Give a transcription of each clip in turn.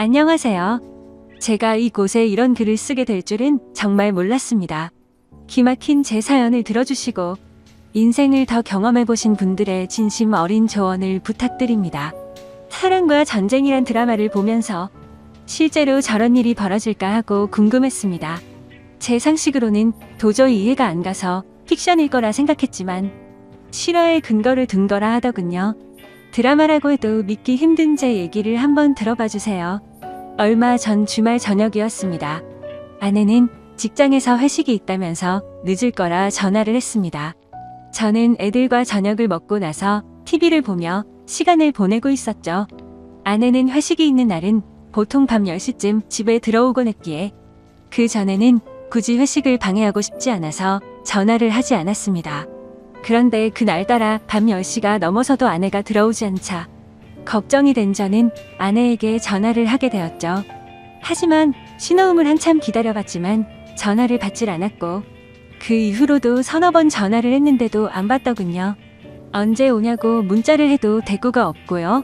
안녕하세요. 제가 이곳에 이런 글을 쓰게 될 줄은 정말 몰랐습니다. 기막힌 제 사연을 들어주시고 인생을 더 경험해보신 분들의 진심 어린 조언을 부탁드립니다. 사랑과 전쟁이란 드라마를 보면서 실제로 저런 일이 벌어질까 하고 궁금했습니다. 제 상식으로는 도저히 이해가 안 가서 픽션일 거라 생각했지만 실화의 근거를 둔 거라 하더군요. 드라마라고 해도 믿기 힘든 제 얘기를 한번 들어봐 주세요. 얼마 전 주말 저녁이었습니다. 아내는 직장에서 회식이 있다면서 늦을 거라 전화를 했습니다. 저는 애들과 저녁을 먹고 나서 TV를 보며 시간을 보내고 있었죠. 아내는 회식이 있는 날은 보통 밤 10시쯤 집에 들어오곤 했기에 그 전에는 굳이 회식을 방해하고 싶지 않아서 전화를 하지 않았습니다. 그런데 그날따라 밤 10시가 넘어서도 아내가 들어오지 않자 걱정이 된 저는 아내에게 전화를 하게 되었죠. 하지만 신호음을 한참 기다려봤지만 전화를 받질 않았고 그 이후로도 서너 번 전화를 했는데도 안 받더군요. 언제 오냐고 문자를 해도 대꾸가 없고요.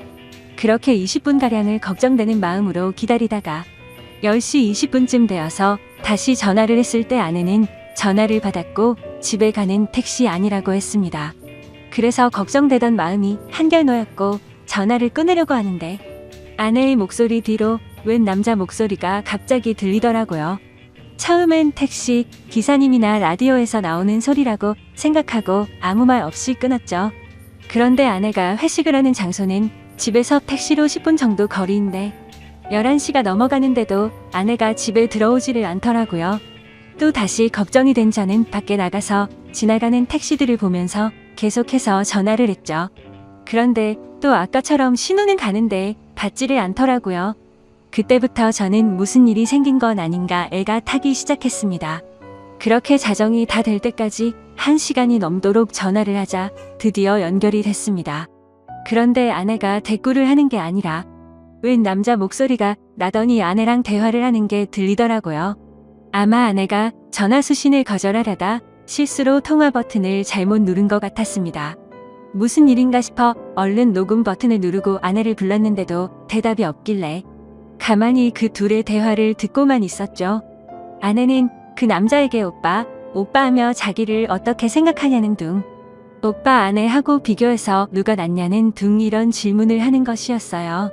그렇게 20분가량을 걱정되는 마음으로 기다리다가 10시 20분쯤 되어서 다시 전화를 했을 때 아내는 전화를 받았고 집에 가는 택시 아니라고 했습니다. 그래서 걱정되던 마음이 한결 놓였고 전화를 끊으려고 하는데 아내의 목소리 뒤로 웬 남자 목소리가 갑자기 들리더라고요. 처음엔 택시 기사님이나 라디오에서 나오는 소리라고 생각하고 아무 말 없이 끊었죠. 그런데 아내가 회식을 하는 장소는 집에서 택시로 10분 정도 거리인데 11시가 넘어가는데도 아내가 집에 들어오지를 않더라고요. 또 다시 걱정이 된 저는 밖에 나가서 지나가는 택시들을 보면서 계속해서 전화를 했죠. 그런데 또 아까처럼 신호는 가는데 받지를 않더라고요. 그때부터 저는 무슨 일이 생긴 건 아닌가 애가 타기 시작했습니다. 그렇게 자정이 다 될 때까지 1시간이 넘도록 전화를 하자 드디어 연결이 됐습니다. 그런데 아내가 대꾸를 하는 게 아니라 웬 남자 목소리가 나더니 아내랑 대화를 하는 게 들리더라고요. 아마 아내가 전화 수신을 거절하려다 실수로 통화 버튼을 잘못 누른 것 같았습니다. 무슨 일인가 싶어 얼른 녹음 버튼을 누르고 아내를 불렀는데도 대답이 없길래 가만히 그 둘의 대화를 듣고만 있었죠. 아내는 그 남자에게 오빠 하며 자기를 어떻게 생각하냐는 둥, 오빠 아내하고 비교해서 누가 낫냐는 둥 이런 질문을 하는 것이었어요.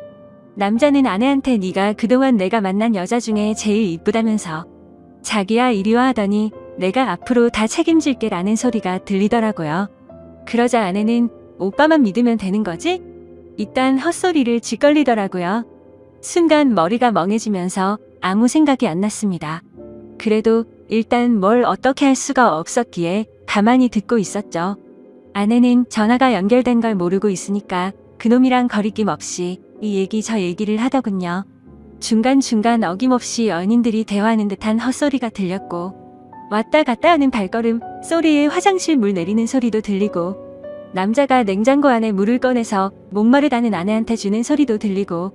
남자는 아내한테 네가 그동안 내가 만난 여자 중에 제일 이쁘다면서 자기야 이리 와 하더니 내가 앞으로 다 책임질게 라는 소리가 들리더라고요. 그러자 아내는 오빠만 믿으면 되는 거지? 이딴 헛소리를 짓걸리더라고요. 순간 머리가 멍해지면서 아무 생각이 안 났습니다. 그래도 일단 뭘 어떻게 할 수가 없었기에 가만히 듣고 있었죠. 아내는 전화가 연결된 걸 모르고 있으니까 그놈이랑 거리낌 없이 이 얘기 저 얘기를 하더군요. 중간중간 어김없이 연인들이 대화하는 듯한 헛소리가 들렸고 왔다 갔다 하는 발걸음 소리에 화장실 물 내리는 소리도 들리고 남자가 냉장고 안에 물을 꺼내서 목마르다는 아내한테 주는 소리도 들리고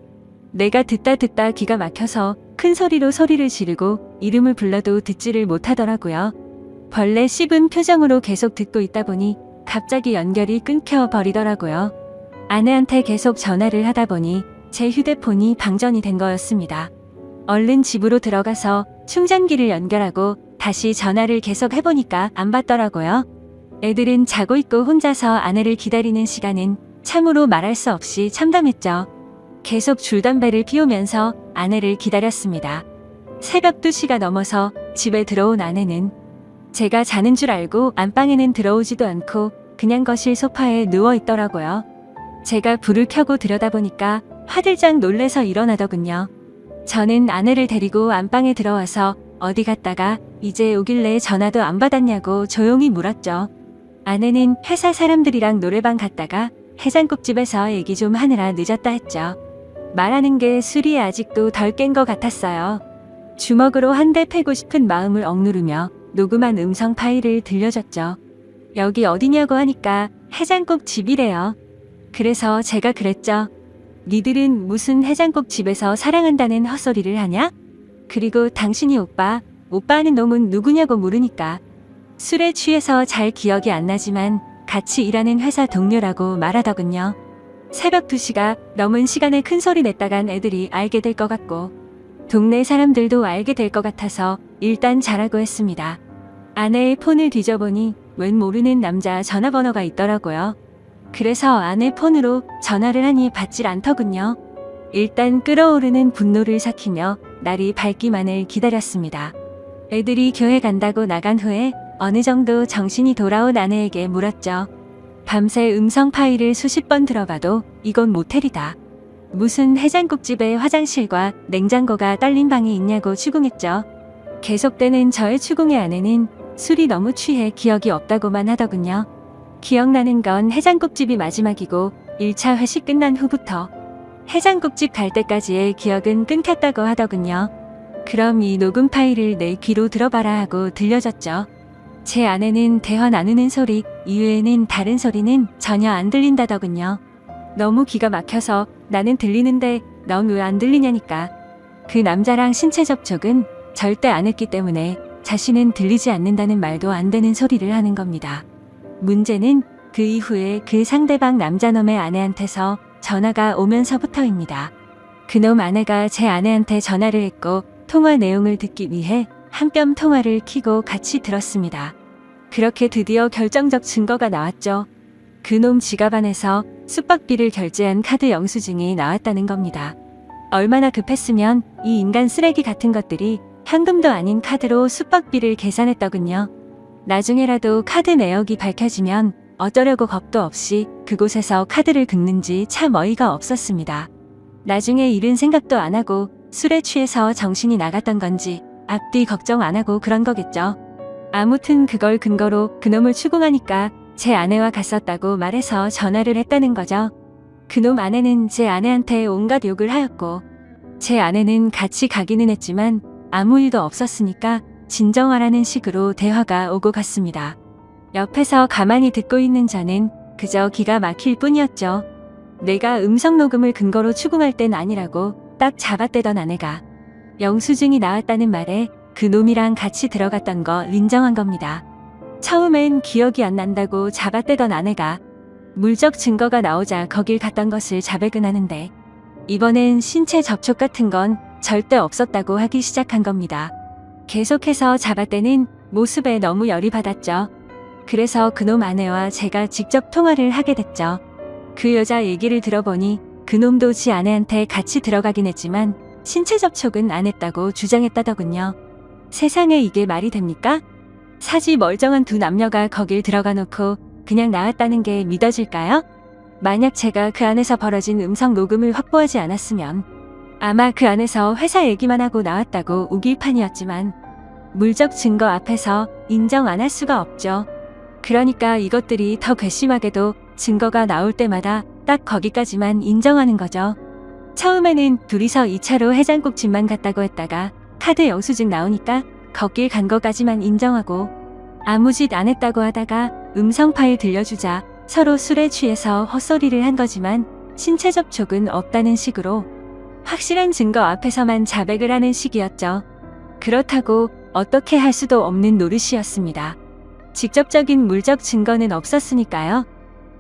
내가 듣다 기가 막혀서 큰 소리로 소리를 지르고 이름을 불러도 듣지를 못하더라고요. 벌레 씹은 표정으로 계속 듣고 있다 보니 갑자기 연결이 끊겨 버리더라고요. 아내한테 계속 전화를 하다 보니 제 휴대폰이 방전이 된 거였습니다. 얼른 집으로 들어가서 충전기를 연결하고 다시 전화를 계속 해보니까 안 받더라고요. 애들은 자고 있고 혼자서 아내를 기다리는 시간은 참으로 말할 수 없이 참담했죠. 계속 줄담배를 피우면서 아내를 기다렸습니다. 새벽 2시가 넘어서 집에 들어온 아내는 제가 자는 줄 알고 안방에는 들어오지도 않고 그냥 거실 소파에 누워 있더라고요. 제가 불을 켜고 들여다보니까 화들짝 놀래서 일어나더군요. 저는 아내를 데리고 안방에 들어와서 어디 갔다가 이제 오길래 전화도 안 받았냐고 조용히 물었죠. 아내는 회사 사람들이랑 노래방 갔다가 해장국집에서 얘기 좀 하느라 늦었다 했죠. 말하는 게 술이 아직도 덜 깬 것 같았어요. 주먹으로 한 대 패고 싶은 마음을 억누르며 녹음한 음성 파일을 들려줬죠. 여기 어디냐고 하니까 해장국집이래요. 그래서 제가 그랬죠. 니들은 무슨 해장국집에서 사랑한다는 헛소리를 하냐? 그리고 당신이 오빠 하는 놈은 누구냐고 물으니까 술에 취해서 잘 기억이 안 나지만 같이 일하는 회사 동료라고 말하더군요. 새벽 2시가 넘은 시간에 큰 소리 냈다간 애들이 알게 될 것 같고 동네 사람들도 알게 될 것 같아서 일단 자라고 했습니다. 아내의 폰을 뒤져보니 웬 모르는 남자 전화번호가 있더라고요. 그래서 아내 폰으로 전화를 하니 받질 않더군요. 일단 끓어오르는 분노를 삭히며 날이 밝기만을 기다렸습니다. 애들이 교회 간다고 나간 후에 어느 정도 정신이 돌아온 아내에게 물었죠. 밤새 음성 파일을 수십 번 들어봐도 이건 모텔이다. 무슨 해장국집에 화장실과 냉장고가 딸린 방이 있냐고 추궁했죠. 계속되는 저의 추궁의 아내는 술이 너무 취해 기억이 없다고만 하더군요. 기억나는 건 해장국집이 마지막이고 1차 회식 끝난 후부터 해장국집 갈 때까지의 기억은 끊겼다고 하더군요. 그럼 이 녹음 파일을 내 귀로 들어봐라 하고 들려줬죠. 제 아내는 대화 나누는 소리 이외에는 다른 소리는 전혀 안 들린다더군요. 너무 기가 막혀서 나는 들리는데 넌 왜 안 들리냐니까. 그 남자랑 신체 접촉은 절대 안 했기 때문에 자신은 들리지 않는다는 말도 안 되는 소리를 하는 겁니다. 문제는 그 이후에 그 상대방 남자놈의 아내한테서 전화가 오면서부터입니다. 그놈 아내가 제 아내한테 전화를 했고 통화 내용을 듣기 위해 한 뼘 통화를 켜고 같이 들었습니다. 그렇게 드디어 결정적 증거가 나왔죠. 그놈 지갑 안에서 숙박비를 결제한 카드 영수증이 나왔다는 겁니다. 얼마나 급했으면 이 인간 쓰레기 같은 것들이 현금도 아닌 카드로 숙박비를 계산했더군요. 나중에라도 카드 내역이 밝혀지면 어쩌려고 겁도 없이 그곳에서 카드를 긁는지 참 어이가 없었습니다. 나중에 일은 생각도 안 하고 술에 취해서 정신이 나갔던 건지 앞뒤 걱정 안 하고 그런 거겠죠. 아무튼 그걸 근거로 그놈을 추궁하니까 제 아내와 갔었다고 말해서 전화를 했다는 거죠. 그놈 아내는 제 아내한테 온갖 욕을 하였고 제 아내는 같이 가기는 했지만 아무 일도 없었으니까 진정하라는 식으로 대화가 오고 갔습니다. 옆에서 가만히 듣고 있는 저는 그저 기가 막힐 뿐이었죠. 내가 음성 녹음을 근거로 추궁할 땐 아니라고 딱 잡아떼던 아내가 영수증이 나왔다는 말에 그 놈이랑 같이 들어갔던 거 인정한 겁니다. 처음엔 기억이 안 난다고 잡아떼던 아내가 물적 증거가 나오자 거길 갔던 것을 자백은 하는데 이번엔 신체 접촉 같은 건 절대 없었다고 하기 시작한 겁니다. 계속해서 잡아떼는 모습에 너무 열이 받았죠. 그래서 그놈 아내와 제가 직접 통화를 하게 됐죠. 그 여자 얘기를 들어보니 그놈도 지 아내한테 같이 들어가긴 했지만 신체 접촉은 안 했다고 주장했다더군요. 세상에 이게 말이 됩니까? 사지 멀쩡한 두 남녀가 거길 들어가 놓고 그냥 나왔다는 게 믿어질까요? 만약 제가 그 안에서 벌어진 음성 녹음을 확보하지 않았으면 아마 그 안에서 회사 얘기만 하고 나왔다고 우길 판이었지만 물적 증거 앞에서 인정 안 할 수가 없죠. 그러니까 이것들이 더 괘씸하게도 증거가 나올 때마다 딱 거기까지만 인정하는 거죠. 처음에는 둘이서 2차로 해장국집만 갔다고 했다가 카드 영수증 나오니까 걷길 간 거까지만 인정하고 아무 짓 안 했다고 하다가 음성 파일 들려주자 서로 술에 취해서 헛소리를 한 거지만 신체 접촉은 없다는 식으로 확실한 증거 앞에서만 자백을 하는 식이었죠. 그렇다고 어떻게 할 수도 없는 노릇이었습니다. 직접적인 물적 증거는 없었으니까요.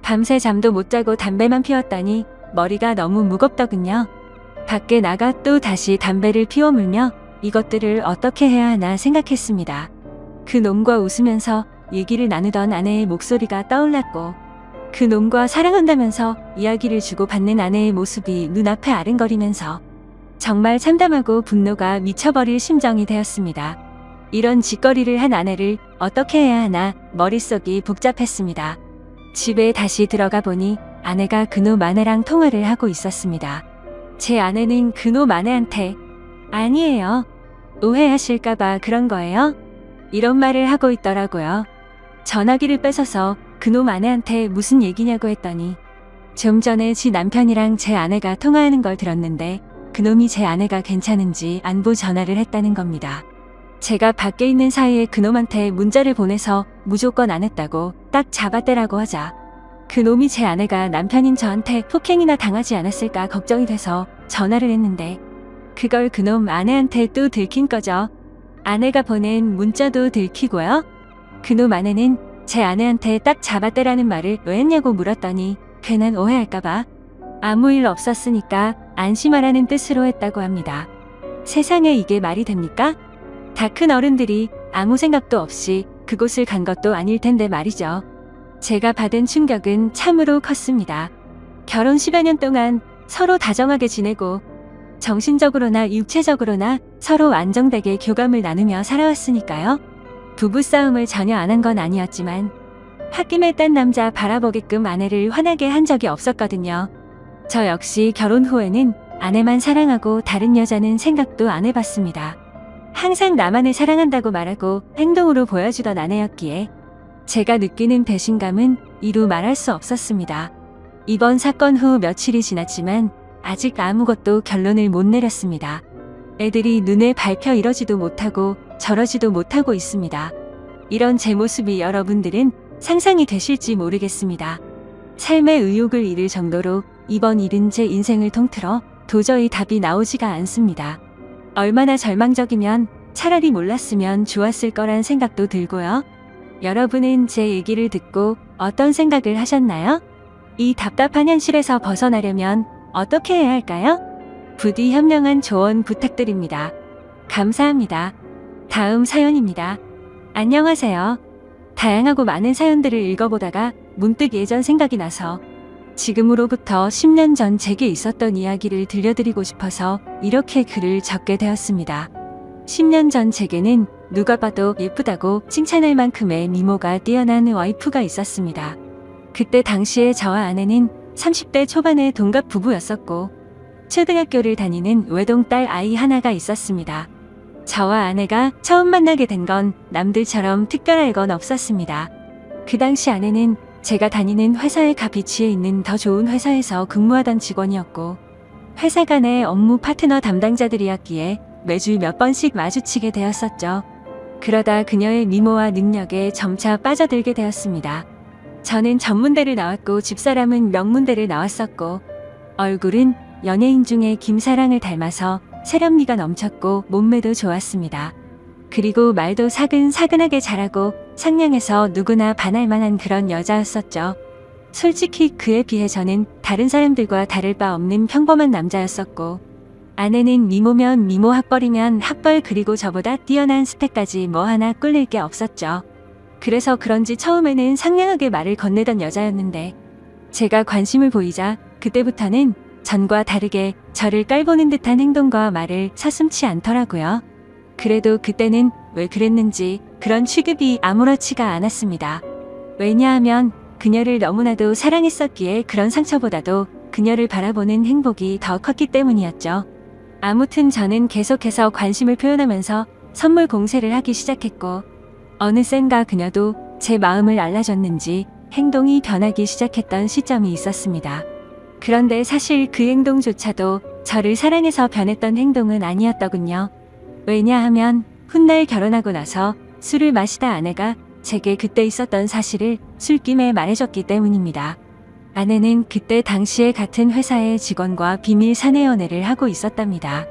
밤새 잠도 못 자고 담배만 피웠더니 머리가 너무 무겁더군요. 밖에 나가 또 다시 담배를 피워 물며 이것들을 어떻게 해야 하나 생각했습니다. 그 놈과 웃으면서 얘기를 나누던 아내의 목소리가 떠올랐고 그 놈과 사랑한다면서 이야기를 주고받는 아내의 모습이 눈앞에 아른거리면서 정말 참담하고 분노가 미쳐버릴 심정이 되었습니다. 이런 짓거리를 한 아내를 어떻게 해야 하나 머릿속이 복잡했습니다. 집에 다시 들어가 보니 아내가 그놈 아내랑 통화를 하고 있었습니다. 제 아내는 그놈 아내한테 아니에요. 오해하실까봐 그런 거예요? 이런 말을 하고 있더라고요. 전화기를 뺏어서 그놈 아내한테 무슨 얘기냐고 했더니 좀 전에 지 남편이랑 제 아내가 통화하는 걸 들었는데 그놈이 제 아내가 괜찮은지 안부 전화를 했다는 겁니다. 제가 밖에 있는 사이에 그놈한테 문자를 보내서 무조건 안 했다고 딱 잡아떼라고 하자 그놈이 제 아내가 남편인 저한테 폭행이나 당하지 않았을까 걱정이 돼서 전화를 했는데 그걸 그놈 아내한테 또 들킨 거죠. 아내가 보낸 문자도 들키고요. 그놈 아내는 제 아내한테 딱 잡아떼라는 말을 왜 했냐고 물었더니 괜한 오해할까봐 아무 일 없었으니까 안심하라는 뜻으로 했다고 합니다. 세상에 이게 말이 됩니까? 다 큰 어른들이 아무 생각도 없이 그곳을 간 것도 아닐 텐데 말이죠. 제가 받은 충격은 참으로 컸습니다. 결혼 10여 년 동안 서로 다정하게 지내고 정신적으로나 육체적으로나 서로 안정되게 교감을 나누며 살아왔으니까요. 부부싸움을 전혀 안 한 건 아니었지만 홧김에 딴 남자 바라보게끔 아내를 화나게 한 적이 없었거든요. 저 역시 결혼 후에는 아내만 사랑하고 다른 여자는 생각도 안 해봤습니다. 항상 나만을 사랑한다고 말하고 행동으로 보여주던 아내였기에 제가 느끼는 배신감은 이루 말할 수 없었습니다. 이번 사건 후 며칠이 지났지만 아직 아무것도 결론을 못 내렸습니다. 애들이 눈에 밟혀 이러지도 못하고 저러지도 못하고 있습니다. 이런 제 모습이 여러분들은 상상이 되실지 모르겠습니다. 삶의 의욕을 잃을 정도로 이번 일은 제 인생을 통틀어 도저히 답이 나오지가 않습니다. 얼마나 절망적이면 차라리 몰랐으면 좋았을 거란 생각도 들고요. 여러분은 제 얘기를 듣고 어떤 생각을 하셨나요? 이 답답한 현실에서 벗어나려면 어떻게 해야 할까요? 부디 현명한 조언 부탁드립니다. 감사합니다. 다음 사연입니다. 안녕하세요. 다양하고 많은 사연들을 읽어보다가 문득 예전 생각이 나서 지금으로부터 10년 전 제게 있었던 이야기를 들려드리고 싶어서 이렇게 글을 적게 되었습니다. 10년 전 제게는 누가 봐도 예쁘다고 칭찬할 만큼의 미모가 뛰어난 와이프가 있었습니다. 그때 당시에 저와 아내는 30대 초반의 동갑 부부였었고 초등학교를 다니는 외동딸 아이 하나가 있었습니다. 저와 아내가 처음 만나게 된 건 남들처럼 특별할 건 없었습니다. 그 당시 아내는 제가 다니는 회사의 갑위치에 있는 더 좋은 회사에서 근무하던 직원이었고 회사 간의 업무 파트너 담당자들이었기에 매주 몇 번씩 마주치게 되었었죠. 그러다 그녀의 미모와 능력에 점차 빠져들게 되었습니다. 저는 전문대를 나왔고 집사람은 명문대를 나왔었고 얼굴은 연예인 중에 김사랑을 닮아서 세련미가 넘쳤고 몸매도 좋았습니다. 그리고 말도 사근사근하게 잘하고 상냥해서 누구나 반할 만한 그런 여자였었죠. 솔직히 그에 비해 저는 다른 사람들과 다를 바 없는 평범한 남자였었고 아내는 미모면 미모 학벌이면 학벌 그리고 저보다 뛰어난 스펙까지 뭐 하나 꿀릴 게 없었죠. 그래서 그런지 처음에는 상냥하게 말을 건네던 여자였는데 제가 관심을 보이자 그때부터는 전과 다르게 저를 깔보는 듯한 행동과 말을 서슴지 않더라고요. 그래도 그때는 왜 그랬는지 그런 취급이 아무렇지가 않았습니다. 왜냐하면 그녀를 너무나도 사랑했었기에 그런 상처보다도 그녀를 바라보는 행복이 더 컸기 때문이었죠. 아무튼 저는 계속해서 관심을 표현하면서 선물 공세를 하기 시작했고 어느샌가 그녀도 제 마음을 알아줬는지 행동이 변하기 시작했던 시점이 있었습니다. 그런데 사실 그 행동조차도 저를 사랑해서 변했던 행동은 아니었더군요. 왜냐하면 훗날 결혼하고 나서 술을 마시다 아내가 제게 그때 있었던 사실을 술김에 말해줬기 때문입니다. 아내는 그때 당시에 같은 회사의 직원과 비밀 사내 연애를 하고 있었답니다.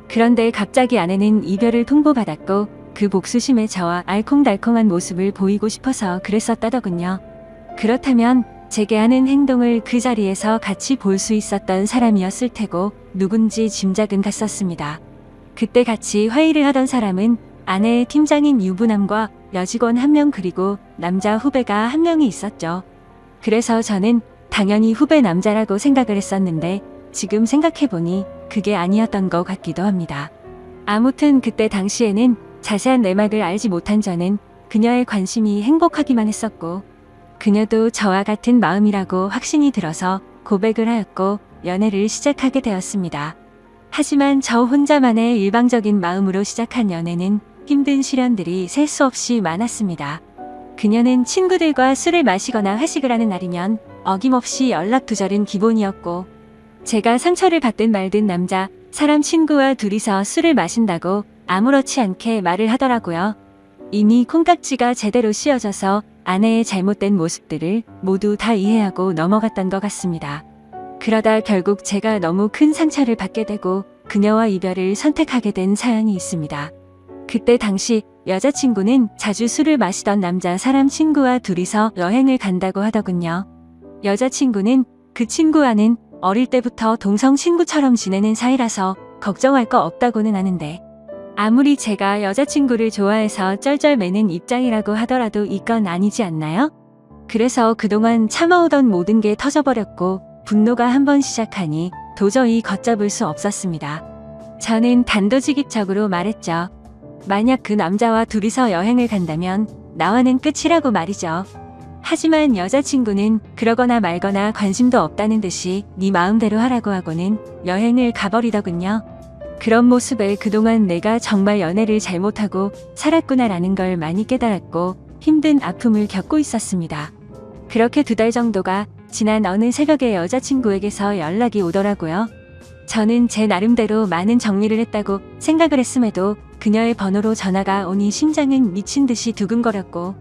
그런데 갑자기 아내는 이별을 통보받았고 그 복수심에 저와 알콩달콩한 모습을 보이고 싶어서 그랬었다더군요. 그렇다면 제게 하는 행동을 그 자리에서 같이 볼 수 있었던 사람이었을 테고 누군지 짐작은 갔었습니다. 그때 같이 회의를 하던 사람은 아내의 팀장인 유부남과 여직원 1명 그리고 남자 후배가 1명이 있었죠. 그래서 저는 당연히 후배 남자라고 생각을 했었는데 지금 생각해보니 그게 아니었던 것 같기도 합니다. 아무튼 그때 당시에는 자세한 내막을 알지 못한 저는 그녀의 관심이 행복하기만 했었고 그녀도 저와 같은 마음이라고 확신이 들어서 고백을 하였고 연애를 시작하게 되었습니다. 하지만 저 혼자만의 일방적인 마음으로 시작한 연애는 힘든 시련들이 셀 수 없이 많았습니다. 그녀는 친구들과 술을 마시거나 회식을 하는 날이면 어김없이 연락두절은 기본이었고 제가 상처를 받든 말든 남자 사람 친구와 둘이서 술을 마신다고 아무렇지 않게 말을 하더라고요. 이미 콩깍지가 제대로 씌어져서 아내의 잘못된 모습들을 모두 다 이해하고 넘어갔던 것 같습니다. 그러다 결국 제가 너무 큰 상처를 받게 되고 그녀와 이별을 선택하게 된 사연이 있습니다. 그때 당시 여자친구는 자주 술을 마시던 남자 사람 친구와 둘이서 여행을 간다고 하더군요. 여자친구는 그 친구와는 어릴 때부터 동성 친구처럼 지내는 사이라서 걱정할 거 없다고는 하는데 아무리 제가 여자친구를 좋아해서 쩔쩔매는 입장이라고 하더라도 이건 아니지 않나요? 그래서 그동안 참아오던 모든 게 터져버렸고 분노가 한번 시작하니 도저히 걷잡을 수 없었습니다. 저는 단도직입적으로 말했죠. 만약 그 남자와 둘이서 여행을 간다면 나와는 끝이라고 말이죠. 하지만 여자친구는 그러거나 말거나 관심도 없다는 듯이 네 마음대로 하라고 하고는 여행을 가버리더군요. 그런 모습에 그동안 내가 정말 연애를 잘못하고 살았구나라는 걸 많이 깨달았고 힘든 아픔을 겪고 있었습니다. 그렇게 2달 정도가 지난 어느 새벽에 여자친구에게서 연락이 오더라고요. 저는 제 나름대로 많은 정리를 했다고 생각을 했음에도 그녀의 번호로 전화가 오니 심장은 미친 듯이 두근거렸고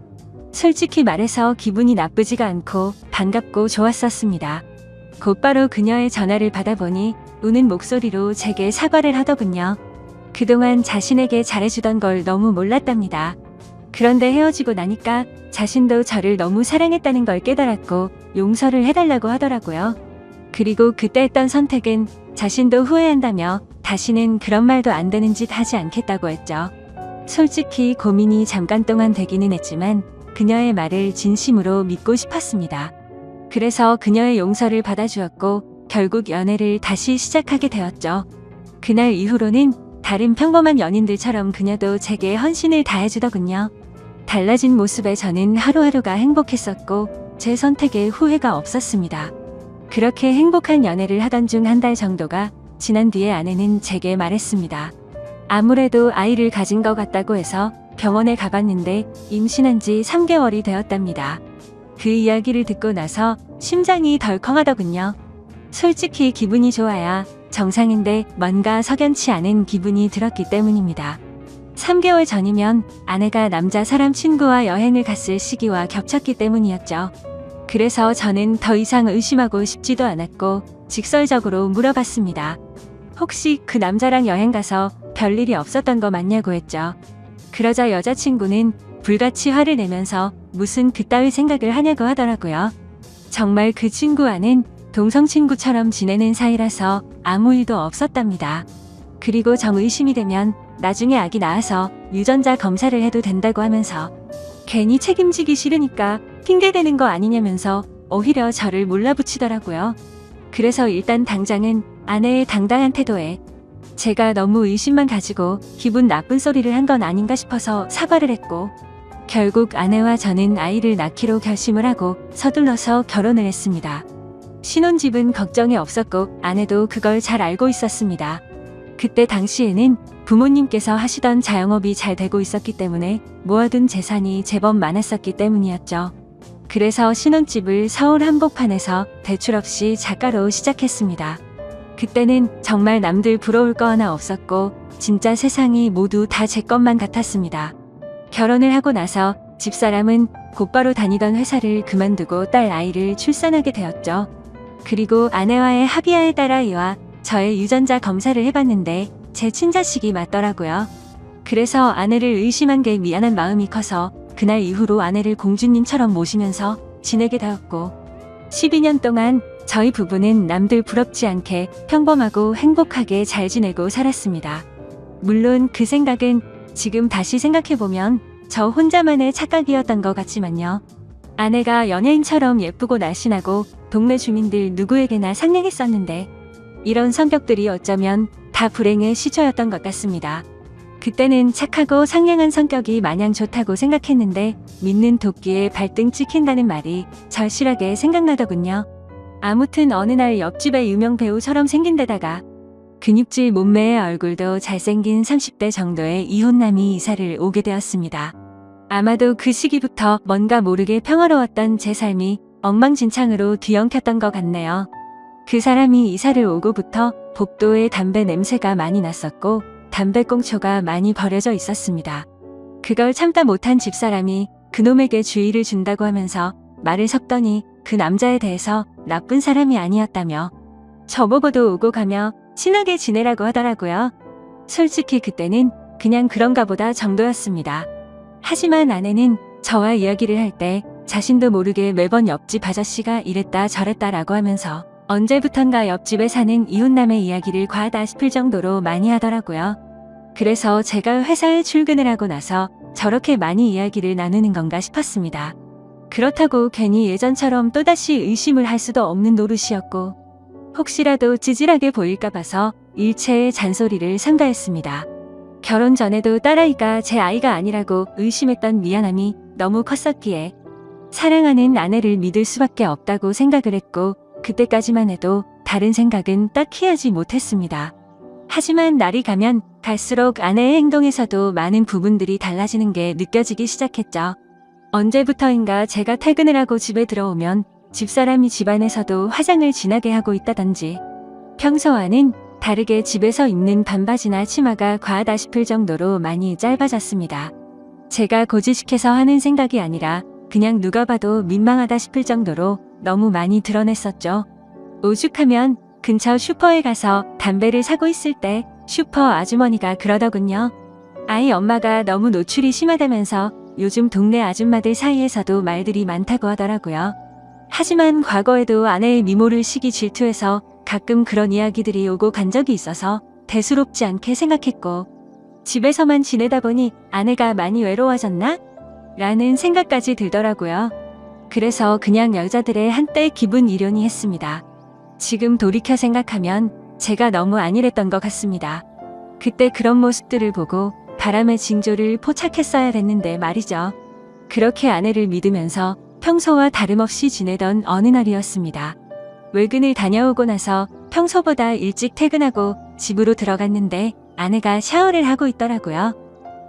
솔직히 말해서 기분이 나쁘지가 않고 반갑고 좋았었습니다. 곧바로 그녀의 전화를 받아보니 우는 목소리로 제게 사과를 하더군요. 그동안 자신에게 잘해주던 걸 너무 몰랐답니다. 그런데 헤어지고 나니까 자신도 저를 너무 사랑했다는 걸 깨달았고 용서를 해달라고 하더라고요. 그리고 그때 했던 선택은 자신도 후회한다며 다시는 그런 말도 안 되는 짓 하지 않겠다고 했죠. 솔직히 고민이 잠깐 동안 되기는 했지만 그녀의 말을 진심으로 믿고 싶었습니다. 그래서 그녀의 용서를 받아주었고 결국 연애를 다시 시작하게 되었죠. 그날 이후로는 다른 평범한 연인들처럼 그녀도 제게 헌신을 다해주더군요. 달라진 모습에 저는 하루하루가 행복했었고 제 선택에 후회가 없었습니다. 그렇게 행복한 연애를 하던 중 1달 정도가 지난 뒤에 아내는 제게 말했습니다. 아무래도 아이를 가진 것 같다고 해서 병원에 가봤는데 임신한 지 3개월이 되었답니다. 그 이야기를 듣고 나서 심장이 덜컹하더군요. 솔직히 기분이 좋아야 정상인데 뭔가 석연치 않은 기분이 들었기 때문입니다. 3개월 전이면 아내가 남자 사람 친구와 여행을 갔을 시기와 겹쳤기 때문이었죠. 그래서 저는 더 이상 의심하고 싶지도 않았고 직설적으로 물어봤습니다. 혹시 그 남자랑 여행 가서 별일이 없었던 거 맞냐고 했죠. 그러자 여자친구는 불같이 화를 내면서 무슨 그따위 생각을 하냐고 하더라고요. 정말 그 친구와는 동성 친구처럼 지내는 사이라서 아무 일도 없었답니다. 그리고 정의심이 되면 나중에 아기 낳아서 유전자 검사를 해도 된다고 하면서 괜히 책임지기 싫으니까 핑계대는 거 아니냐면서 오히려 저를 몰라붙이더라고요. 그래서 일단 당장은 아내의 당당한 태도에 제가 너무 의심만 가지고 기분 나쁜 소리를 한 건 아닌가 싶어서 사과를 했고 결국 아내와 저는 아이를 낳기로 결심을 하고 서둘러서 결혼을 했습니다. 신혼집은 걱정이 없었고 아내도 그걸 잘 알고 있었습니다. 그때 당시에는 부모님께서 하시던 자영업이 잘 되고 있었기 때문에 모아둔 재산이 제법 많았었기 때문이었죠. 그래서 신혼집을 서울 한복판에서 대출 없이 작가로 시작했습니다. 그때는 정말 남들 부러울 거 하나 없었고 진짜 세상이 모두 다 제 것만 같았습니다. 결혼을 하고 나서 집사람은 곧바로 다니던 회사를 그만두고 딸 아이를 출산하게 되었죠. 그리고 아내와의 합의하에 따라 이와 저의 유전자 검사를 해봤는데 제 친자식이 맞더라고요. 그래서 아내를 의심한 게 미안한 마음이 커서 그날 이후로 아내를 공주님처럼 모시면서 지내게 되었고 12년 동안 저희 부부는 남들 부럽지 않게 평범하고 행복하게 잘 지내고 살았습니다. 물론 그 생각은 지금 다시 생각해보면 저 혼자만의 착각이었던 것 같지만요. 아내가 연예인처럼 예쁘고 날씬하고 동네 주민들 누구에게나 상냥했었는데 이런 성격들이 어쩌면 다 불행의 시초였던 것 같습니다. 그때는 착하고 상냥한 성격이 마냥 좋다고 생각했는데 믿는 도끼에 발등 찍힌다는 말이 절실하게 생각나더군요. 아무튼 어느 날 옆집의 유명 배우처럼 생긴 데다가 근육질 몸매의 얼굴도 잘생긴 30대 정도의 이혼남이 이사를 오게 되었습니다. 아마도 그 시기부터 뭔가 모르게 평화로웠던 제 삶이 엉망진창으로 뒤엉켰던 것 같네요. 그 사람이 이사를 오고부터 복도에 담배 냄새가 많이 났었고 담배꽁초가 많이 버려져 있었습니다. 그걸 참다 못한 집사람이 그놈에게 주의를 준다고 하면서 말을 섞더니 그 남자에 대해서 나쁜 사람이 아니었다며 저보고도 오고 가며 친하게 지내라고 하더라고요. 솔직히 그때는 그냥 그런가 보다 정도였습니다. 하지만 아내는 저와 이야기를 할 때 자신도 모르게 매번 옆집 아저씨가 이랬다 저랬다라고 하면서 언제부턴가 옆집에 사는 이웃남의 이야기를 과하다 싶을 정도로 많이 하더라고요. 그래서 제가 회사에 출근을 하고 나서 저렇게 많이 이야기를 나누는 건가 싶었습니다. 그렇다고 괜히 예전처럼 또다시 의심을 할 수도 없는 노릇이었고 혹시라도 찌질하게 보일까 봐서 일체의 잔소리를 삼가했습니다. 결혼 전에도 딸아이가 제 아이가 아니라고 의심했던 미안함이 너무 컸었기에 사랑하는 아내를 믿을 수밖에 없다고 생각을 했고 그때까지만 해도 다른 생각은 딱히 하지 못했습니다. 하지만 날이 가면 갈수록 아내의 행동에서도 많은 부분들이 달라지는 게 느껴지기 시작했죠. 언제부터인가 제가 퇴근을 하고 집에 들어오면 집사람이 집안에서도 화장을 진하게 하고 있다든지 평소와는 다르게 집에서 입는 반바지나 치마가 과하다 싶을 정도로 많이 짧아졌습니다. 제가 고지식해서 하는 생각이 아니라 그냥 누가 봐도 민망하다 싶을 정도로 너무 많이 드러냈었죠. 오죽하면 근처 슈퍼에 가서 담배를 사고 있을 때 슈퍼 아주머니가 그러더군요. 아이 엄마가 너무 노출이 심하다면서 요즘 동네 아줌마들 사이에서도 말들이 많다고 하더라고요. 하지만 과거에도 아내의 미모를 시기 질투해서 가끔 그런 이야기들이 오고 간 적이 있어서 대수롭지 않게 생각했고 집에서만 지내다 보니 아내가 많이 외로워졌나? 라는 생각까지 들더라고요. 그래서 그냥 여자들의 한때 기분 이련이 했습니다. 지금 돌이켜 생각하면 제가 너무 안일했던 것 같습니다. 그때 그런 모습들을 보고 바람의 징조를 포착했어야 됐는데 말이죠. 그렇게 아내를 믿으면서 평소와 다름없이 지내던 어느 날이었습니다. 외근을 다녀오고 나서 평소보다 일찍 퇴근하고 집으로 들어갔는데 아내가 샤워를 하고 있더라고요.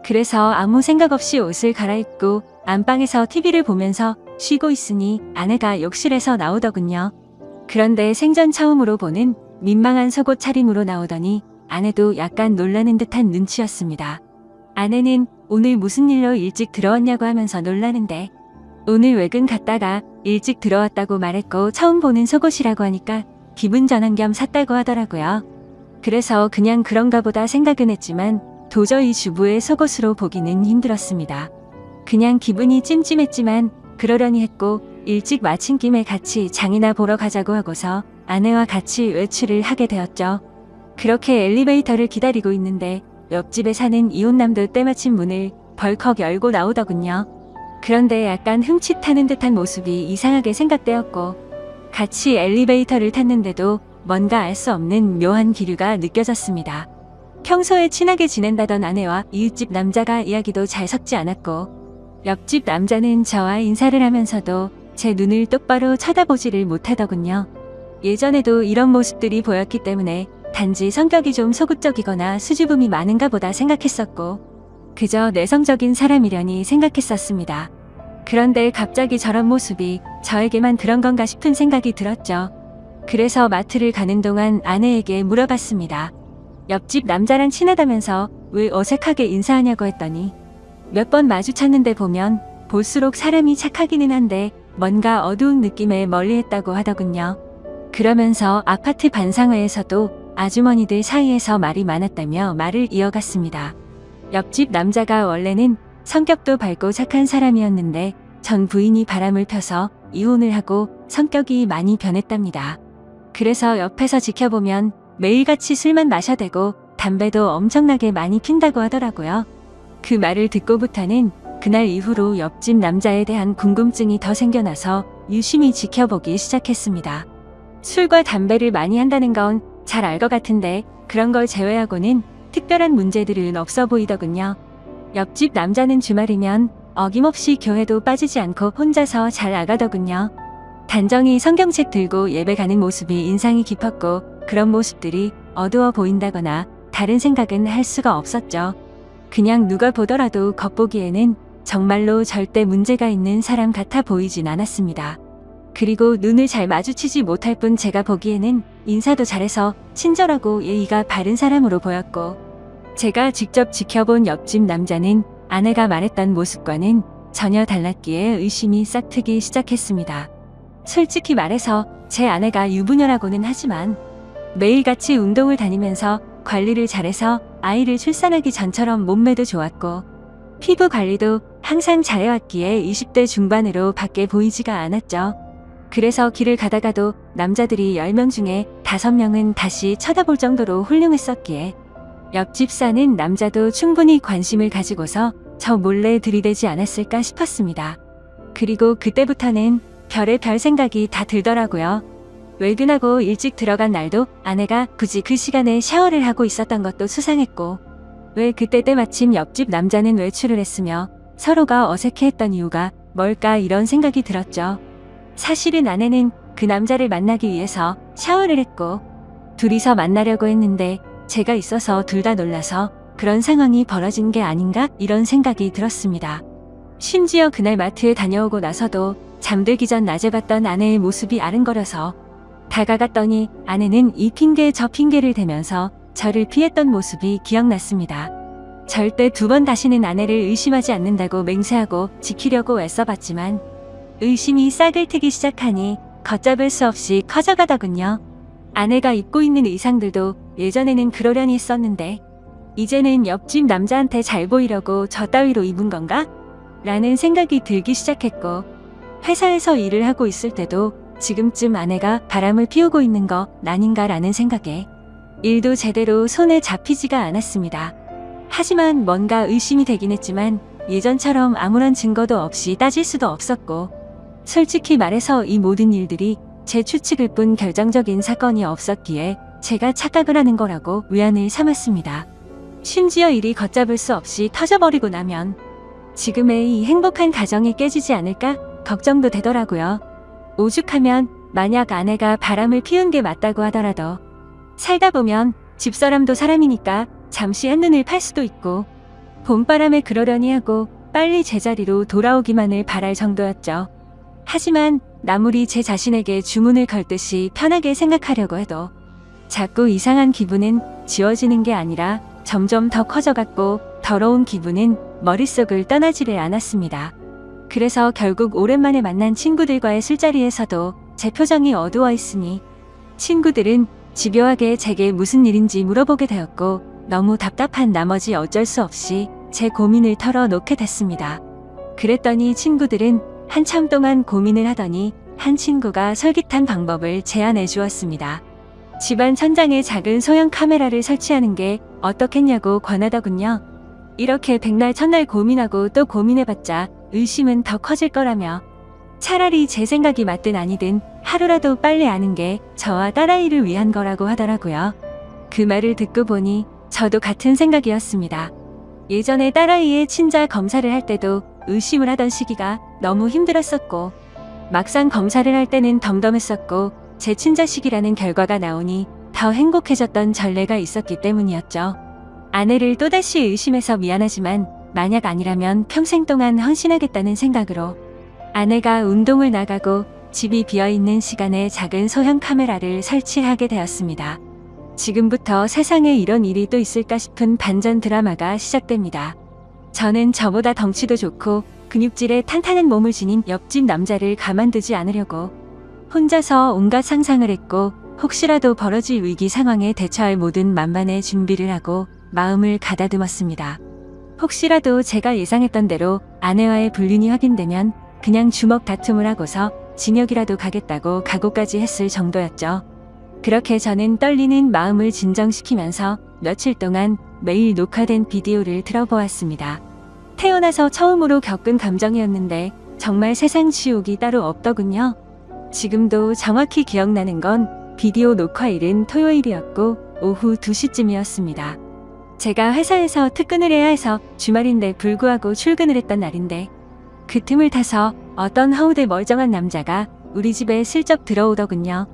그래서 아무 생각 없이 옷을 갈아입고 안방에서 TV를 보면서 쉬고 있으니 아내가 욕실에서 나오더군요. 그런데 생전 처음으로 보는 민망한 속옷 차림으로 나오더니 아내도 약간 놀라는 듯한 눈치였습니다. 아내는 오늘 무슨 일로 일찍 들어왔냐고 하면서 놀라는데 오늘 외근 갔다가 일찍 들어왔다고 말했고 처음 보는 속옷이라고 하니까 기분 전환 겸 샀다고 하더라고요. 그래서 그냥 그런가 보다 생각은 했지만 도저히 주부의 속옷으로 보기는 힘들었습니다. 그냥 기분이 찜찜했지만 그러려니 했고 일찍 마친 김에 같이 장이나 보러 가자고 하고서 아내와 같이 외출을 하게 되었죠. 그렇게 엘리베이터를 기다리고 있는데 옆집에 사는 이웃남도 때마침 문을 벌컥 열고 나오더군요. 그런데 약간 흠칫하는 듯한 모습이 이상하게 생각되었고 같이 엘리베이터를 탔는데도 뭔가 알 수 없는 묘한 기류가 느껴졌습니다. 평소에 친하게 지낸다던 아내와 이웃집 남자가 이야기도 잘 섞지 않았고 옆집 남자는 저와 인사를 하면서도 제 눈을 똑바로 쳐다보지를 못하더군요. 예전에도 이런 모습들이 보였기 때문에 단지 성격이 좀 소극적이거나 수줍음이 많은가 보다 생각했었고 그저 내성적인 사람이려니 생각했었습니다. 그런데 갑자기 저런 모습이 저에게만 그런 건가 싶은 생각이 들었죠. 그래서 마트를 가는 동안 아내에게 물어봤습니다. 옆집 남자랑 친하다면서 왜 어색하게 인사하냐고 했더니 몇 번 마주쳤는데 보면 볼수록 사람이 착하기는 한데 뭔가 어두운 느낌에 멀리했다고 하더군요. 그러면서 아파트 반상회에서도 아주머니들 사이에서 말이 많았다며 말을 이어갔습니다. 옆집 남자가 원래는 성격도 밝고 착한 사람이었는데 전 부인이 바람을 펴서 이혼을 하고 성격이 많이 변했답니다. 그래서 옆에서 지켜보면 매일같이 술만 마셔대고 담배도 엄청나게 많이 핀다고 하더라고요. 그 말을 듣고부터는 그날 이후로 옆집 남자에 대한 궁금증이 더 생겨나서 유심히 지켜보기 시작했습니다. 술과 담배를 많이 한다는 건 잘 알 것 같은데 그런 걸 제외하고는 특별한 문제들은 없어 보이더군요. 옆집 남자는 주말이면 어김없이 교회도 빠지지 않고 혼자서 잘 나가더군요. 단정히 성경책 들고 예배 가는 모습이 인상이 깊었고 그런 모습들이 어두워 보인다거나 다른 생각은 할 수가 없었죠. 그냥 누가 보더라도 겉보기에는 정말로 절대 문제가 있는 사람 같아 보이진 않았습니다. 그리고 눈을 잘 마주치지 못할 뿐 제가 보기에는 인사도 잘해서 친절하고 예의가 바른 사람으로 보였고 제가 직접 지켜본 옆집 남자는 아내가 말했던 모습과는 전혀 달랐기에 의심이 싹트기 시작했습니다. 솔직히 말해서 제 아내가 유부녀라고는 하지만 매일같이 운동을 다니면서 관리를 잘해서 아이를 출산하기 전처럼 몸매도 좋았고 피부 관리도 항상 잘해왔기에 20대 중반으로 밖에 보이지가 않았죠. 그래서 길을 가다가도 남자들이 10명 중에 5명은 다시 쳐다볼 정도로 훌륭했었기에 옆집 사는 남자도 충분히 관심을 가지고서 저 몰래 들이대지 않았을까 싶었습니다. 그리고 그때부터는 별의별 생각이 다 들더라고요. 외근하고 일찍 들어간 날도 아내가 굳이 그 시간에 샤워를 하고 있었던 것도 수상했고, 왜 그때 때마침 옆집 남자는 외출을 했으며 서로가 어색해했던 이유가 뭘까 이런 생각이 들었죠. 사실은 아내는 그 남자를 만나기 위해서 샤워를 했고 둘이서 만나려고 했는데 제가 있어서 둘 다 놀라서 그런 상황이 벌어진 게 아닌가 이런 생각이 들었습니다. 심지어 그날 마트에 다녀오고 나서도 잠들기 전 낮에 봤던 아내의 모습이 아른거려서 다가갔더니 아내는 이 핑계 저 핑계를 대면서 저를 피했던 모습이 기억났습니다. 절대 2번 다시는 아내를 의심하지 않는다고 맹세하고 지키려고 애써봤지만 의심이 싹을 트기 시작하니 걷잡을 수 없이 커져가더군요. 아내가 입고 있는 의상들도 예전에는 그러려니 했었는데 이제는 옆집 남자한테 잘 보이려고 저 따위로 입은 건가? 라는 생각이 들기 시작했고, 회사에서 일을 하고 있을 때도 지금쯤 아내가 바람을 피우고 있는 거 아닌가 라는 생각에 일도 제대로 손에 잡히지가 않았습니다. 하지만 뭔가 의심이 되긴 했지만 예전처럼 아무런 증거도 없이 따질 수도 없었고, 솔직히 말해서 이 모든 일들이 제 추측일 뿐 결정적인 사건이 없었기에 제가 착각을 하는 거라고 위안을 삼았습니다. 심지어 일이 걷잡을 수 없이 터져버리고 나면 지금의 이 행복한 가정이 깨지지 않을까 걱정도 되더라고요. 오죽하면 만약 아내가 바람을 피운 게 맞다고 하더라도 살다 보면 집사람도 사람이니까 잠시 한눈을 팔 수도 있고 봄바람에 그러려니 하고 빨리 제자리로 돌아오기만을 바랄 정도였죠. 하지만 아무리 제 자신에게 주문을 걸듯이 편하게 생각하려고 해도 자꾸 이상한 기분은 지워지는 게 아니라 점점 더 커져갔고 더러운 기분은 머릿속을 떠나지를 않았습니다. 그래서 결국 오랜만에 만난 친구들과의 술자리에서도 제 표정이 어두워 있으니 친구들은 집요하게 제게 무슨 일인지 물어보게 되었고, 너무 답답한 나머지 어쩔 수 없이 제 고민을 털어놓게 됐습니다. 그랬더니 친구들은 한참 동안 고민을 하더니 한 친구가 솔깃한 방법을 제안해 주었습니다. 집안 천장에 작은 소형 카메라를 설치하는 게 어떻겠냐고 권하더군요. 이렇게 백날 첫날 고민하고 또 고민해봤자 의심은 더 커질 거라며 차라리 제 생각이 맞든 아니든 하루라도 빨리 아는 게 저와 딸아이를 위한 거라고 하더라고요. 그 말을 듣고 보니 저도 같은 생각이었습니다. 예전에 딸아이의 친자 검사를 할 때도 의심을 하던 시기가 너무 힘들었었고 막상 검사를 할 때는 덤덤했었고 제 친자식이라는 결과가 나오니 더 행복해졌던 전례가 있었기 때문이었죠. 아내를 또다시 의심해서 미안하지만 만약 아니라면 평생 동안 헌신하겠다는 생각으로 아내가 운동을 나가고 집이 비어있는 시간에 작은 소형 카메라를 설치하게 되었습니다. 지금부터 세상에 이런 일이 또 있을까 싶은 반전 드라마가 시작됩니다. 저는 저보다 덩치도 좋고 근육질에 탄탄한 몸을 지닌 옆집 남자를 가만두지 않으려고 혼자서 온갖 상상을 했고, 혹시라도 벌어질 위기 상황에 대처할 모든 만반의 준비를 하고 마음을 가다듬었습니다. 혹시라도 제가 예상했던 대로 아내와의 불륜이 확인되면 그냥 주먹 다툼을 하고서 징역이라도 가겠다고 각오까지 했을 정도였죠. 그렇게 저는 떨리는 마음을 진정시키면서 며칠 동안 매일 녹화된 비디오를 들어보았습니다. 태어나서 처음으로 겪은 감정이었는데 정말 세상 지옥이 따로 없더군요. 지금도 정확히 기억나는 건 비디오 녹화일은 토요일이었고 오후 2시쯤이었습니다. 제가 회사에서 특근을 해야 해서 주말인데 불구하고 출근을 했던 날인데 그 틈을 타서 어떤 허우대 멀쩡한 남자가 우리 집에 슬쩍 들어오더군요.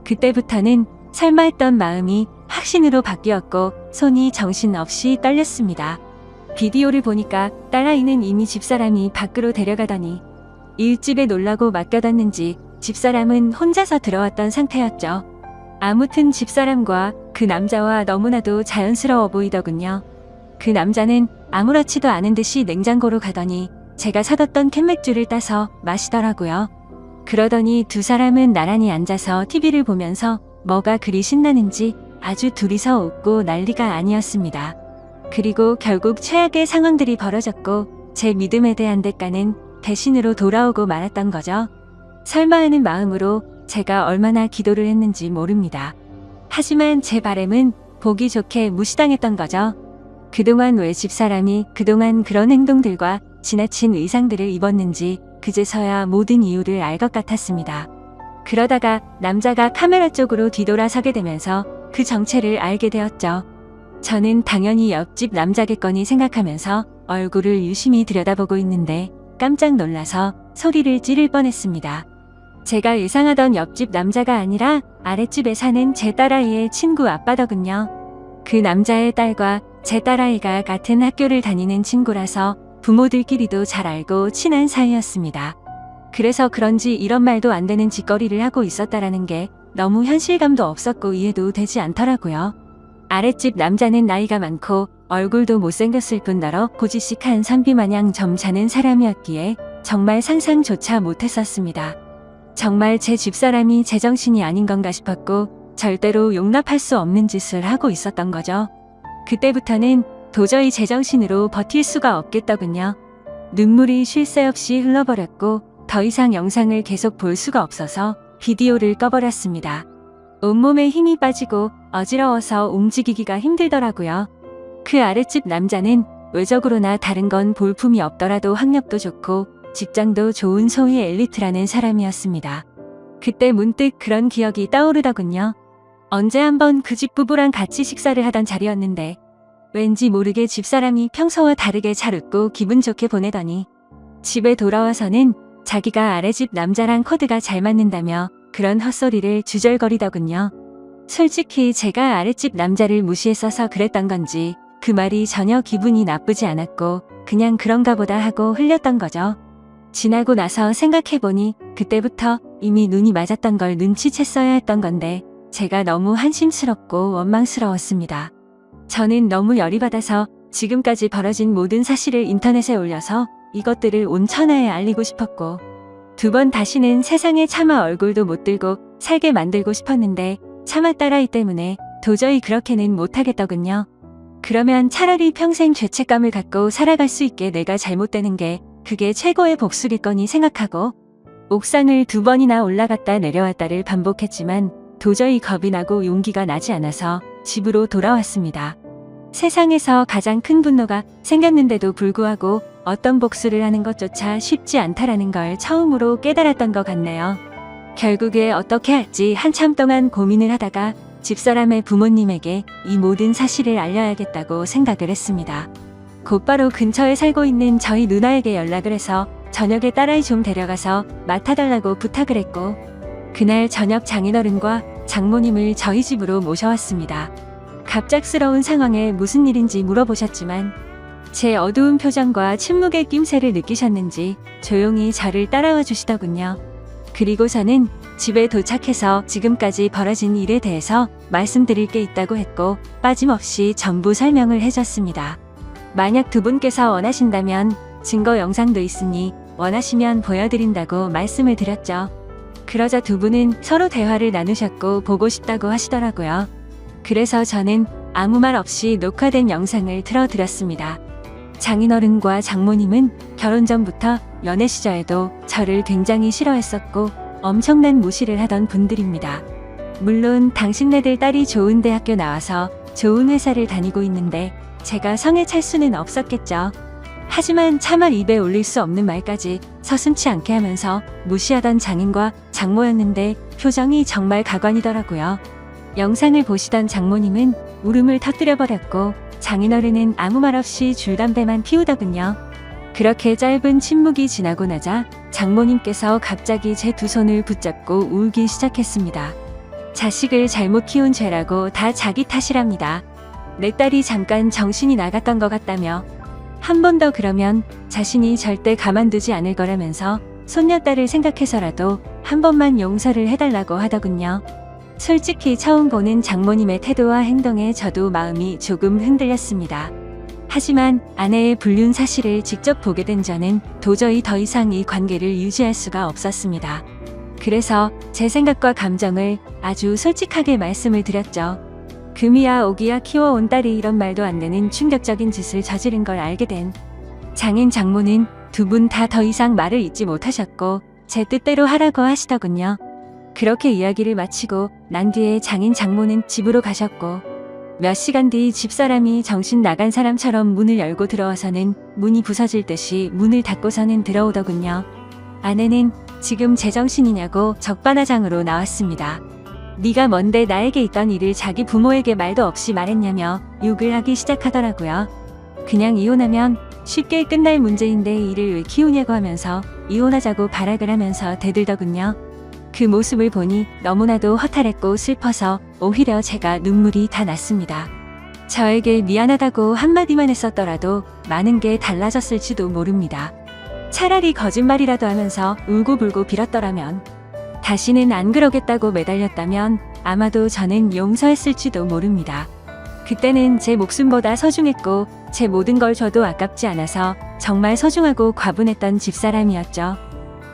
그때부터는 설마 했던 마음이 확신으로 바뀌었고 손이 정신없이 떨렸습니다. 비디오를 보니까 딸아이는 이미 집사람이 밖으로 데려가더니 일집에 놀라고 맡겨뒀는지 집사람은 혼자서 들어왔던 상태였죠. 아무튼 집사람과 그 남자와 너무나도 자연스러워 보이더군요. 그 남자는 아무렇지도 않은 듯이 냉장고로 가더니 제가 사뒀던 캔맥주를 따서 마시더라고요. 그러더니 두 사람은 나란히 앉아서 TV를 보면서 뭐가 그리 신나는지 아주 둘이서 웃고 난리가 아니었습니다. 그리고 결국 최악의 상황들이 벌어졌고 제 믿음에 대한 대가는 배신으로 돌아오고 말았던 거죠. 설마 하는 마음으로 제가 얼마나 기도를 했는지 모릅니다. 하지만 제 바람은 보기 좋게 무시당했던 거죠. 그동안 왜 집사람이 그동안 그런 행동들과 지나친 의상들을 입었는지 그제서야 모든 이유를 알 것 같았습니다. 그러다가 남자가 카메라 쪽으로 뒤돌아서게 되면서 그 정체를 알게 되었죠. 저는 당연히 옆집 남자겠거니 생각하면서 얼굴을 유심히 들여다보고 있는데 깜짝 놀라서 소리를 지를 뻔했습니다. 제가 예상하던 옆집 남자가 아니라 아랫집에 사는 제 딸아이의 친구 아빠더군요. 그 남자의 딸과 제 딸아이가 같은 학교를 다니는 친구라서 부모들끼리도 잘 알고 친한 사이였습니다. 그래서 그런지 이런 말도 안 되는 짓거리를 하고 있었다라는 게 너무 현실감도 없었고 이해도 되지 않더라고요. 아랫집 남자는 나이가 많고 얼굴도 못생겼을 뿐더러 고지식한 선비마냥 점잖은 사람이었기에 정말 상상조차 못했었습니다. 정말 제 집사람이 제정신이 아닌 건가 싶었고 절대로 용납할 수 없는 짓을 하고 있었던 거죠. 그때부터는 도저히 제정신으로 버틸 수가 없겠더군요. 눈물이 쉴 새 없이 흘러버렸고 더 이상 영상을 계속 볼 수가 없어서 비디오를 꺼버렸습니다. 온몸에 힘이 빠지고 어지러워서 움직이기가 힘들더라고요. 그 아랫집 남자는 외적으로나 다른 건 볼품이 없더라도 학력도 좋고 직장도 좋은 소위 엘리트라는 사람이었습니다. 그때 문득 그런 기억이 떠오르더군요. 언제 한번 그 집 부부랑 같이 식사를 하던 자리였는데 왠지 모르게 집사람이 평소와 다르게 잘 웃고 기분 좋게 보내더니 집에 돌아와서는 자기가 아래집 남자랑 코드가 잘 맞는다며 그런 헛소리를 주절거리더군요. 솔직히 제가 아랫집 남자를 무시했어서 그랬던 건지 그 말이 전혀 기분이 나쁘지 않았고 그냥 그런가 보다 하고 흘렸던 거죠. 지나고 나서 생각해보니 그때부터 이미 눈이 맞았던 걸 눈치챘어야 했던 건데 제가 너무 한심스럽고 원망스러웠습니다. 저는 너무 열이 받아서 지금까지 벌어진 모든 사실을 인터넷에 올려서 이것들을 온 천하에 알리고 싶었고 2번 다시는 세상에 차마 얼굴도 못 들고 살게 만들고 싶었는데 차마 딸아이 때문에 도저히 그렇게는 못하겠더군요. 그러면 차라리 평생 죄책감을 갖고 살아갈 수 있게 내가 잘못되는 게 그게 최고의 복수겠거니 생각하고 옥상을 2번이나 올라갔다 내려왔다를 반복했지만 도저히 겁이 나고 용기가 나지 않아서 집으로 돌아왔습니다. 세상에서 가장 큰 분노가 생겼는데도 불구하고 어떤 복수를 하는 것조차 쉽지 않다라는 걸 처음으로 깨달았던 것 같네요. 결국에 어떻게 할지 한참 동안 고민을 하다가 집사람의 부모님에게 이 모든 사실을 알려야겠다고 생각을 했습니다. 곧바로 근처에 살고 있는 저희 누나에게 연락을 해서 저녁에 딸아이 좀 데려가서 맡아달라고 부탁을 했고 그날 저녁 장인어른과 장모님을 저희 집으로 모셔왔습니다. 갑작스러운 상황에 무슨 일인지 물어보셨지만 제 어두운 표정과 침묵의 낌새를 느끼셨는지 조용히 저를 따라와 주시더군요. 그리고서는 집에 도착해서 지금까지 벌어진 일에 대해서 말씀드릴 게 있다고 했고 빠짐없이 전부 설명을 해줬습니다. 만약 2분께서 원하신다면 증거 영상도 있으니 원하시면 보여드린다고 말씀을 드렸죠. 그러자 2분은 서로 대화를 나누셨고 보고 싶다고 하시더라고요. 그래서 저는 아무 말 없이 녹화된 영상을 틀어드렸습니다. 장인어른과 장모님은 결혼 전부터 연애 시절에도 저를 굉장히 싫어했었고 엄청난 무시를 하던 분들입니다. 물론 당신네들 딸이 좋은 대학교 나와서 좋은 회사를 다니고 있는데 제가 성에 찰 수는 없었겠죠. 하지만 차마 입에 올릴 수 없는 말까지 서슴지 않게 하면서 무시하던 장인과 장모였는데 표정이 정말 가관이더라고요. 영상을 보시던 장모님은 울음을 터뜨려버렸고 장인어른은 아무 말 없이 줄담배만 피우더군요. 그렇게 짧은 침묵이 지나고 나자 장모님께서 갑자기 제 2 손을 붙잡고 울기 시작했습니다. 자식을 잘못 키운 죄라고 다 자기 탓이랍니다. 내 딸이 잠깐 정신이 나갔던 것 같다며 한 번 더 그러면 자신이 절대 가만두지 않을 거라면서 손녀딸을 생각해서라도 한 번만 용서를 해달라고 하더군요. 솔직히 처음 보는 장모님의 태도와 행동에 저도 마음이 조금 흔들렸습니다. 하지만 아내의 불륜 사실을 직접 보게 된 저는 도저히 더 이상 이 관계를 유지할 수가 없었습니다. 그래서 제 생각과 감정을 아주 솔직하게 말씀을 드렸죠. 금이야 오기야 키워온 딸이 이런 말도 안 되는 충격적인 짓을 저지른 걸 알게 된 장인 장모는 2분 다 더 이상 말을 잇지 못하셨고 제 뜻대로 하라고 하시더군요. 그렇게 이야기를 마치고 난 뒤에 장인 장모는 집으로 가셨고 몇 시간 뒤 집사람이 정신 나간 사람처럼 문을 열고 들어와서는 문이 부서질 듯이 문을 닫고서는 들어오더군요. 아내는 지금 제정신이냐고 적반하장으로 나왔습니다. 네가 뭔데 나에게 있던 일을 자기 부모에게 말도 없이 말했냐며 욕을 하기 시작하더라고요. 그냥 이혼하면 쉽게 끝날 문제인데 이를 왜 키우냐고 하면서 이혼하자고 발악을 하면서 대들더군요. 그 모습을 보니 너무나도 허탈했고 슬퍼서 오히려 제가 눈물이 다 났습니다. 저에게 미안하다고 한마디만 했었더라도 많은 게 달라졌을지도 모릅니다. 차라리 거짓말이라도 하면서 울고불고 빌었더라면, 다시는 안 그러겠다고 매달렸다면 아마도 저는 용서했을지도 모릅니다. 그때는 제 목숨보다 소중했고 제 모든 걸 줘도 아깝지 않아서 정말 소중하고 과분했던 집사람이었죠.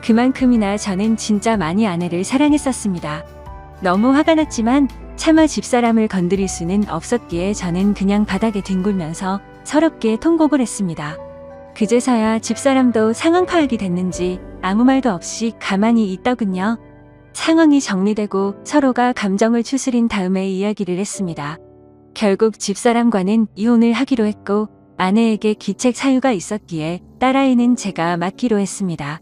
그만큼이나 저는 진짜 많이 아내를 사랑했었습니다. 너무 화가 났지만 차마 집사람을 건드릴 수는 없었기에 저는 그냥 바닥에 뒹굴면서 서럽게 통곡을 했습니다. 그제서야 집사람도 상황 파악이 됐는지 아무 말도 없이 가만히 있더군요. 상황이 정리되고 서로가 감정을 추스린 다음에 이야기를 했습니다. 결국 집사람과는 이혼을 하기로 했고 아내에게 기책 사유가 있었기에 딸아이는 제가 맡기로 했습니다.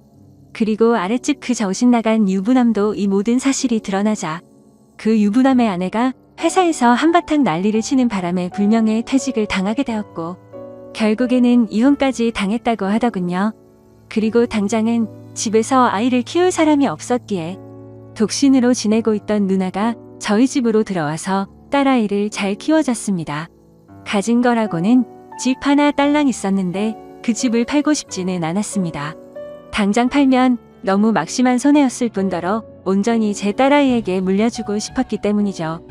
그리고 아랫집 그 정신나간 유부남도 이 모든 사실이 드러나자 그 유부남의 아내가 회사에서 한바탕 난리를 치는 바람에 불명예 퇴직을 당하게 되었고 결국에는 이혼까지 당했다고 하더군요. 그리고 당장은 집에서 아이를 키울 사람이 없었기에 독신으로 지내고 있던 누나가 저희 집으로 들어와서 딸아이를 잘 키워줬습니다. 가진 거라고는 집 하나 딸랑 있었는데 그 집을 팔고 싶지는 않았습니다. 당장 팔면 너무 막심한 손해였을 뿐더러 온전히 제 딸아이에게 물려주고 싶었기 때문이죠.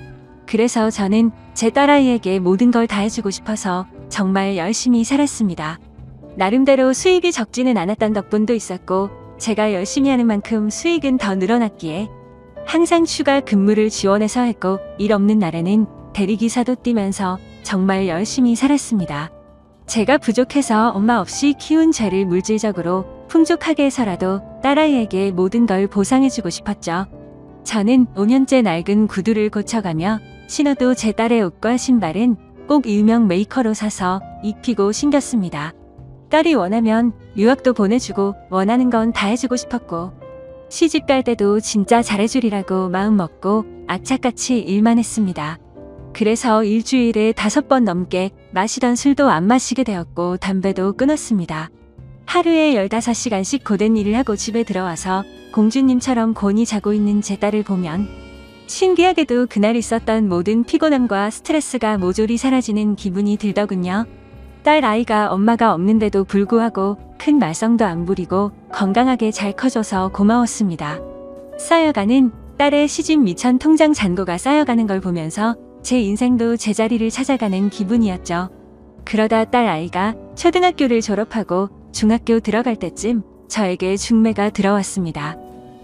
그래서 저는 제 딸아이에게 모든 걸 다 해주고 싶어서 정말 열심히 살았습니다. 나름대로 수입이 적지는 않았던 덕분도 있었고 제가 열심히 하는 만큼 수익은 더 늘어났기에 항상 추가 근무를 지원해서 했고 일 없는 날에는 대리기사도 뛰면서 정말 열심히 살았습니다. 제가 부족해서 엄마 없이 키운 죄를 물질적으로 풍족하게 해서라도 딸아이에게 모든 걸 보상해주고 싶었죠. 저는 5년째 낡은 구두를 고쳐가며 신어도 제 딸의 옷과 신발은 꼭 유명 메이커로 사서 입히고 신겼습니다. 딸이 원하면 유학도 보내주고 원하는 건 다 해주고 싶었고 시집 갈 때도 진짜 잘해주리라고 마음먹고 악착같이 일만 했습니다. 그래서 일주일에 5번 넘게 마시던 술도 안 마시게 되었고 담배도 끊었습니다. 하루에 15시간씩 고된 일을 하고 집에 들어와서 공주님처럼 곤히 자고 있는 제 딸을 보면 신기하게도 그날 있었던 모든 피곤함과 스트레스가 모조리 사라지는 기분이 들더군요. 딸 아이가 엄마가 없는데도 불구하고 큰 말썽도 안 부리고 건강하게 잘 커져서 고마웠습니다. 쌓여가는 딸의 시집 미천 통장 잔고가 쌓여가는 걸 보면서 제 인생도 제자리를 찾아가는 기분이었죠. 그러다 딸 아이가 초등학교를 졸업하고 중학교 들어갈 때쯤 저에게 중매가 들어왔습니다.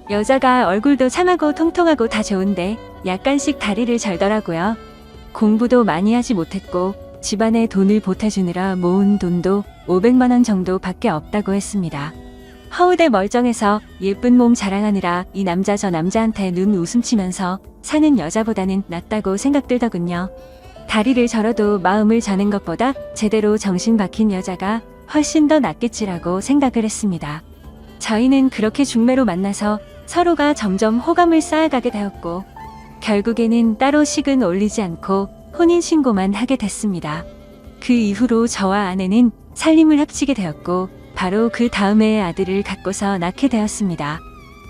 여자가 얼굴도 참하고 통통하고 다 좋은데 약간씩 다리를 절더라고요. 공부도 많이 하지 못했고 집안에 돈을 보태주느라 모은 돈도 500만 원 정도밖에 없다고 했습니다. 허우대 멀쩡해서 예쁜 몸 자랑하느라 이 남자 저 남자한테 눈 웃음치면서 사는 여자보다는 낫다고 생각들더군요. 다리를 절어도 마음을 저는 것보다 제대로 정신 박힌 여자가 훨씬 더 낫겠지라고 생각을 했습니다. 저희는 그렇게 중매로 만나서 서로가 점점 호감을 쌓아가게 되었고 결국에는 따로 식은 올리지 않고 혼인신고만 하게 됐습니다. 그 이후로 저와 아내는 살림을 합치게 되었고 바로 그 다음 해에 아들을 갖고서 낳게 되었습니다.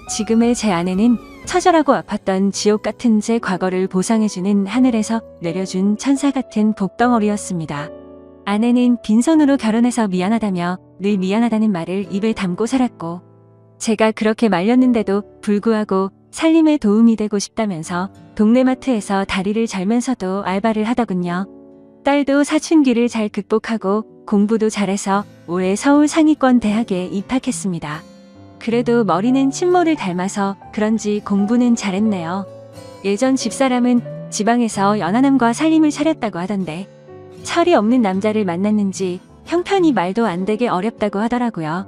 지금의 제 아내는 처절하고 아팠던 지옥 같은 제 과거를 보상해주는 하늘에서 내려준 천사 같은 복덩어리였습니다. 아내는 빈손으로 결혼해서 미안하다며 늘 미안하다는 말을 입에 담고 살았고 제가 그렇게 말렸는데도 불구하고 살림에 도움이 되고 싶다면서 동네 마트에서 다리를 절면서도 알바를 하더군요. 딸도 사춘기를 잘 극복하고 공부도 잘해서 올해 서울 상위권 대학에 입학했습니다. 그래도 머리는 친모를 닮아서 그런지 공부는 잘했네요. 예전 집사람은 지방에서 연하남과 살림을 차렸다고 하던데 철이 없는 남자를 만났는지 형편이 말도 안 되게 어렵다고 하더라고요.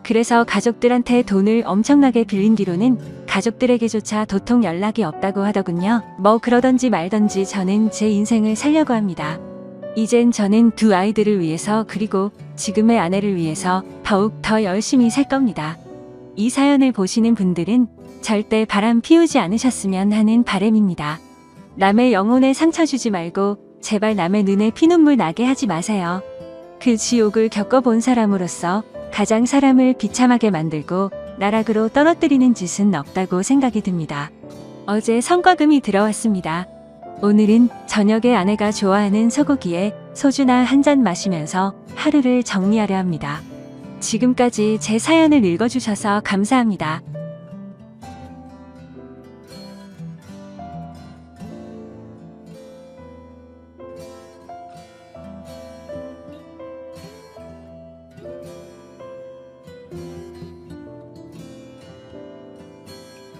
그래서 가족들한테 돈을 엄청나게 빌린 뒤로는 가족들에게조차 도통 연락이 없다고 하더군요. 뭐 그러던지 말던지 저는 제 인생을 살려고 합니다. 이젠 저는 두 아이들을 위해서 그리고 지금의 아내를 위해서 더욱 더 열심히 살 겁니다. 이 사연을 보시는 분들은 절대 바람 피우지 않으셨으면 하는 바람입니다. 남의 영혼에 상처 주지 말고 제발 남의 눈에 피눈물 나게 하지 마세요. 그 지옥을 겪어본 사람으로서 가장 사람을 비참하게 만들고 나락으로 떨어뜨리는 짓은 없다고 생각이 듭니다. 어제 성과금이 들어왔습니다. 오늘은 저녁에 아내가 좋아하는 소고기에 소주나 한 잔 마시면서 하루를 정리하려 합니다. 지금까지 제 사연을 읽어주셔서 감사합니다.